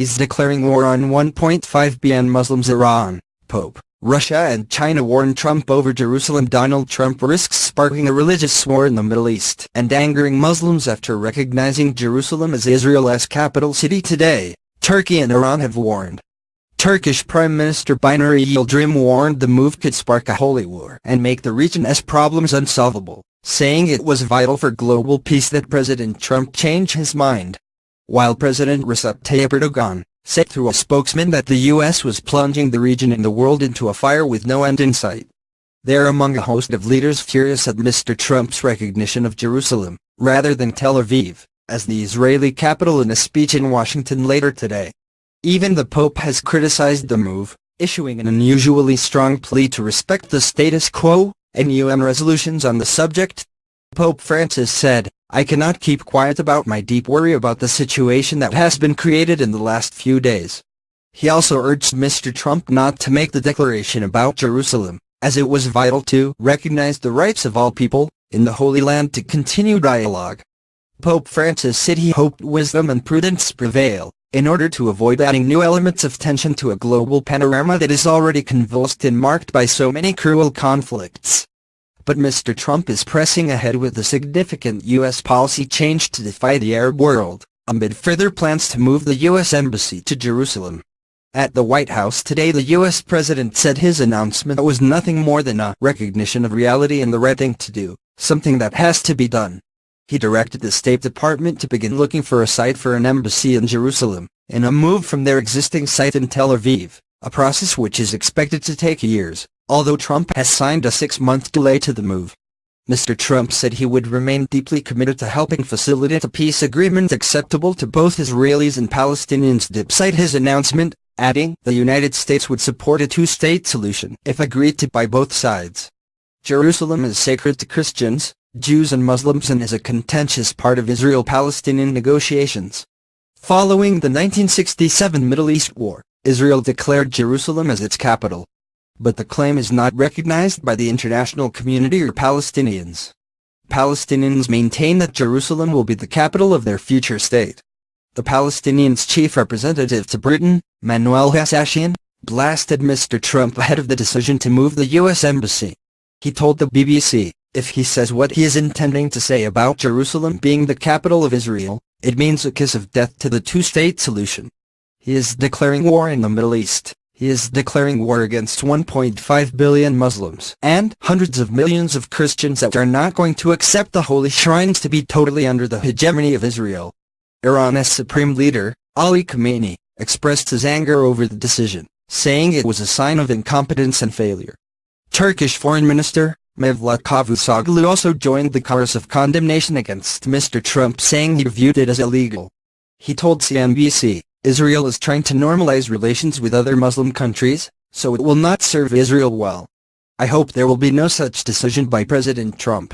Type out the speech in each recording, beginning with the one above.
He's declaring war on 1.5 billion Muslims. Iran, Pope, Russia and China warn Trump over Jerusalem. Donald Trump risks sparking a religious war in the Middle East and angering Muslims after recognizing Jerusalem as Israel's capital city today, Turkey and Iran have warned. Turkish Prime Minister Binali Yildirim warned the move could spark a holy war and make the region's problems unsolvable, saying it was vital for global peace that President Trump change his mind. While President Recep Tayyip Erdogan said through a spokesman that the U.S. was plunging the region and the world into a fire with no end in sight. They're among a host of leaders furious at Mr. Trump's recognition of Jerusalem, rather than Tel Aviv, as the Israeli capital in a speech in Washington later today. Even the Pope has criticized the move, issuing an unusually strong plea to respect the status quo and UN resolutions on the subject. Pope Francis said, "I cannot keep quiet about my deep worry about the situation that has been created in the last few days." He also urged Mr. Trump not to make the declaration about Jerusalem, as it was vital to recognize the rights of all people in the Holy Land to continue dialogue. Pope Francis said he hoped wisdom and prudence prevail, in order to avoid adding new elements of tension to a global panorama that is already convulsed and marked by so many cruel conflicts. But Mr. Trump is pressing ahead with a significant U.S. policy change to defy the Arab world, amid further plans to move the U.S. Embassy to Jerusalem. At the White House today, the U.S. President said his announcement was nothing more than a recognition of reality and the right thing to do, something that has to be done. He directed the State Department to begin looking for a site for an embassy in Jerusalem, in a move from their existing site in Tel Aviv, a process which is expected to take years, although Trump has signed a 6-month delay to the move. Mr. Trump said he would remain deeply committed to helping facilitate a peace agreement acceptable to both Israelis and Palestinians despite his announcement, adding the United States would support a two-state solution if agreed to by both sides. Jerusalem is sacred to Christians, Jews and Muslims and is a contentious part of Israel-Palestinian negotiations. Following the 1967 Middle East War, Israel declared Jerusalem as its capital. But the claim is not recognized by the international community or Palestinians. Palestinians maintain that Jerusalem will be the capital of their future state. The Palestinians' chief representative to Britain, Manuel Hassachian, blasted Mr. Trump ahead of the decision to move the U.S. Embassy. He told the BBC, "If he says what he is intending to say about Jerusalem being the capital of Israel, it means a kiss of death to the two-state solution. He is declaring war in the Middle East. He is declaring war against 1.5 billion Muslims and hundreds of millions of Christians that are not going to accept the holy shrines to be totally under the hegemony of Israel." Iran's supreme leader, Ali Khamenei, expressed his anger over the decision, saying it was a sign of incompetence and failure. Turkish Foreign Minister Mevlut Cavusoglu also joined the chorus of condemnation against Mr. Trump, saying he viewed it as illegal. He told CNBC, "Israel is trying to normalize relations with other Muslim countries, so it will not serve Israel well. I hope there will be no such decision by President Trump.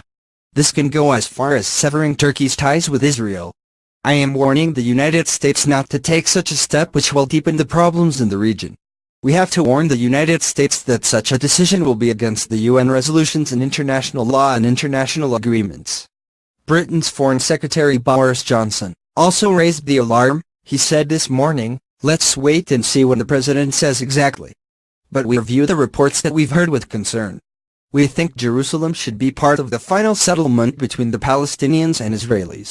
This can go as far as severing Turkey's ties with Israel. I am warning the United States not to take such a step which will deepen the problems in the region. We have to warn the United States that such a decision will be against the UN resolutions and international law and international agreements." Britain's Foreign Secretary Boris Johnson also raised the alarm. He said this morning, "Let's wait and see what the president says exactly. But we review the reports that we've heard with concern. We think Jerusalem should be part of the final settlement between the Palestinians and Israelis.